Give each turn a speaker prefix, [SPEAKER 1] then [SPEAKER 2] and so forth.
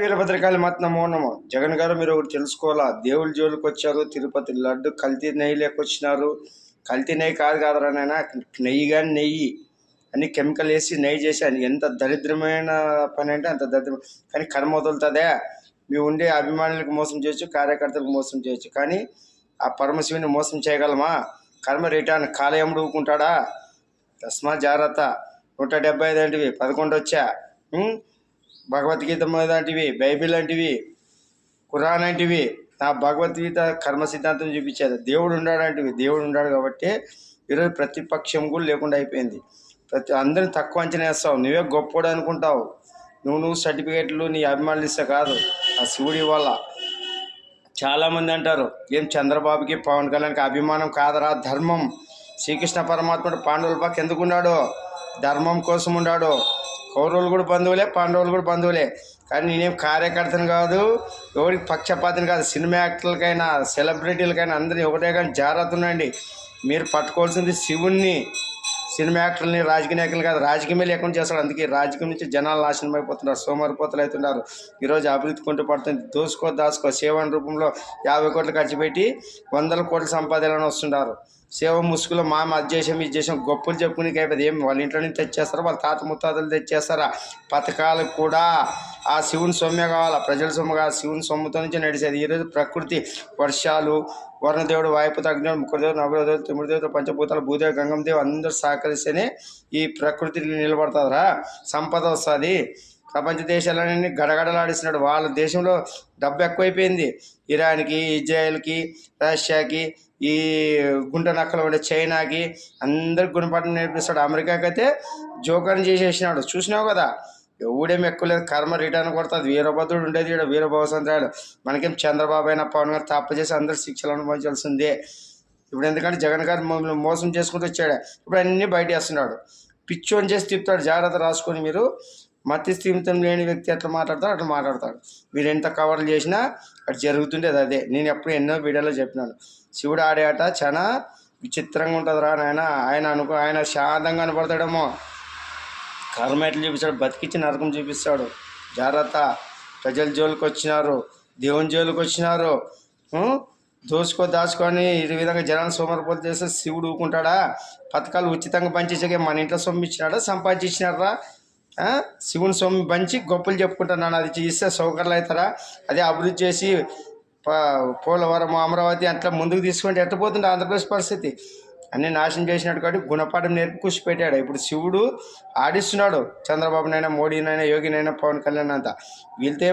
[SPEAKER 1] వీరభద్రకాళి మాత నమో నమో. జగన్ గారు మీరు ఒకటి తెలుసుకోవాలా, దేవుళ్ళ జోలికి వచ్చారు. తిరుపతి లడ్డు కల్తీ నెయ్యి లేకొచ్చినారు. కల్తీ నెయ్యి కాదురా నాయన, నెయ్యి కానీ నెయ్యి అన్ని కెమికల్ వేసి నెయ్యి చేసి అని ఎంత దరిద్రమైన పని అంటే అంత దరిద్రం. కానీ కర్మ వదులుతుందే. మీ ఉండే అభిమానులకు మోసం చేయొచ్చు, కార్యకర్తలకు మోసం చేయొచ్చు, కానీ ఆ పరమశివుని మోసం చేయగలమా? కర్మ రిటర్న్ కాలయముడు ఊరుకుంటాడా? తస్మా జాగ్రత్త. 175 అంటివి 11 వచ్చా. భగవద్గీత లాంటివి, బైబిల్ లాంటివి, ఖురాన్ లాంటివి, నా భగవద్గీత కర్మ సిద్ధాంతం చూపించేది. దేవుడు ఉన్నాడంటివి, దేవుడు ఉన్నాడు కాబట్టి ఈరోజు ప్రతిపక్షం కూడా లేకుండా అయిపోయింది. అందరిని తక్కువ అంచనా వేస్తావు, నువ్వే గొప్పోడు అనుకుంటావు. నువ్వు సర్టిఫికేట్లు నీ అభిమానులు ఇస్తే కాదు, ఆ శివుడి వల్ల. చాలామంది అంటారు, ఏం చంద్రబాబుకి పవన్ కళ్యాణ్కి అభిమానం కాదరా, ధర్మం. శ్రీకృష్ణ పరమాత్ముడు పాండవుల పక్క ఎందుకు ఉన్నాడు? ధర్మం కోసం ఉన్నాడు. కౌరవులు కూడా బంధువులే, పాండవులు కూడా బంధువులే. కానీ నేనేం కార్యకర్తను కాదు, ఎవరికి పక్షపాతం కాదు. సినిమా యాక్టర్లకైనా సెలబ్రిటీలకైనా అందరినీ ఒకటే, కానీ జాగ్రత్త ఉండండి. మీరు పట్టుకోవాల్సింది శివుణ్ణి, సినిమా యాక్టర్లని, రాజకీయ నాయకులు కాదు. రాజకీయమే లేకుండా చేస్తాడు. అందుకే రాజకీయం నుంచి జనాలు నాశనం అయిపోతున్నారు, సోమరిపోతలు అవుతున్నారు. ఈరోజు అభివృద్ధి కొంటూ పడుతుంది. దాచుకో సేవన రూపంలో 50 కోట్లు ఖర్చు పెట్టి 100 కోట్లు సంపాదనలు వస్తున్నారు. సేవ ముసుగులో అది చేసాం ఇది చేసాం గొప్పలు చెప్పుకునేకి అయిపోయింది. ఏం వాళ్ళ ఇంట్లో నుంచి తెచ్చేస్తారా, వాళ్ళ తాత ముత్తాతలు తెచ్చేస్తారా? పథకాలకు కూడా ఆ శివుని సొమ్మే కావాలా, ప్రజల సొమ్ము కావాలి. శివుని సొమ్ముతో నుంచి నడిచేది. ఈరోజు ప్రకృతి, వర్షాలు, వరుణదేవుడు, వాయుపుత, అగ్నిదేవుడు, ముక్కుదేవుడు, నవగ్రహదేవుడు, తిమ్మిడిదేవుడు, పంచభూతాలు, భూదేవి, గంగమ్మదేవి అందరూ సహకరిస్తేనే ఈ ప్రకృతి నిలబడుతుందిరా, సంపద వస్తుంది. ప్రపంచ దేశాలన్నీ గడగడలాడిస్తున్నాడు. వాళ్ళ దేశంలో డబ్బు ఎక్కువైపోయింది. ఇరాన్కి, ఇజ్రాయెల్కి, రష్యాకి, ఈ గుంట నక్కలు ఉండే చైనాకి అందరికి గుణపాఠం నేర్పిస్తాడు. అమెరికాకి అయితే జోకర్ని చేసేసినాడు. చూసినావు కదా, ఎవడేమి ఎక్కువ లేదు. కర్మ రిటర్న్ కొడుతుంది. వీరభద్రుడు ఉండేది ఇక్కడ, వీరభవసంద్రాలు. మనకేం చంద్రబాబు అయినా పవన్ గారు తప్పు చేసి అందరు శిక్షలు అనుభవించాల్సిందే. ఇప్పుడు ఎందుకంటే జగన్ గారు మోసం చేసుకుంటూ వచ్చాడు. ఇప్పుడు అన్నీ బయట వేస్తున్నాడు. పిచ్చోని చేసి తిప్పుతాడు. జాగ్రత్త రాసుకొని మీరు. మతి స్థిమితం లేని వ్యక్తి ఎట్లా మాట్లాడతాడు అట్లా మాట్లాడతాడు. మీరు ఎంత కవర్లు చేసినా అటు జరుగుతుండేది అదే. నేను ఎప్పుడు ఎన్నో వీడియోలో చెప్పినాను, శివుడు ఆడే ఆట చాలా విచిత్రంగా ఉంటుంది రా నాయన. ఆయన శాంతంగా కనపడతాడేమో, కర్మ ఎట్లా చూపిస్తాడు, బతికిచ్చి నరకం చూపిస్తాడు. జాగ్రత్త. ప్రజల జోలికి వచ్చినారు, దేవుని జోలికి వచ్చినారు. దాచుకొని ఈ విధంగా జనాన్ని సోమరిపోతు చేస్తే శివుడు ఊరుకుంటాడా? పథకాలు ఉచితంగా పంచేసాకే మన ఇంట్లో సొమ్ము ఇచ్చినాడా, సంపాదించినారా? శివుని సొమ్ము పంచి గొప్పలు చెప్పుకుంటున్నాను. అది ఇస్తే సౌకర్యాలు అవుతారా? అదే అభివృద్ధి చేసి పోలవరం, అమరావతి అట్లా ముందుకు తీసుకుంటే ఎట్టపోతుండే ఆంధ్రప్రదేశ్ పరిస్థితి. అన్నీ నాశనం చేసినట్టు కాబట్టి గుణపాఠం నేర్పి కూర్చిపెట్టాడు. ఇప్పుడు శివుడు ఆడిస్తున్నాడు చంద్రబాబునైనా, మోడీనైనా, యోగినైనా, పవన్ కళ్యాణ్ అంతా. వీళ్ళతో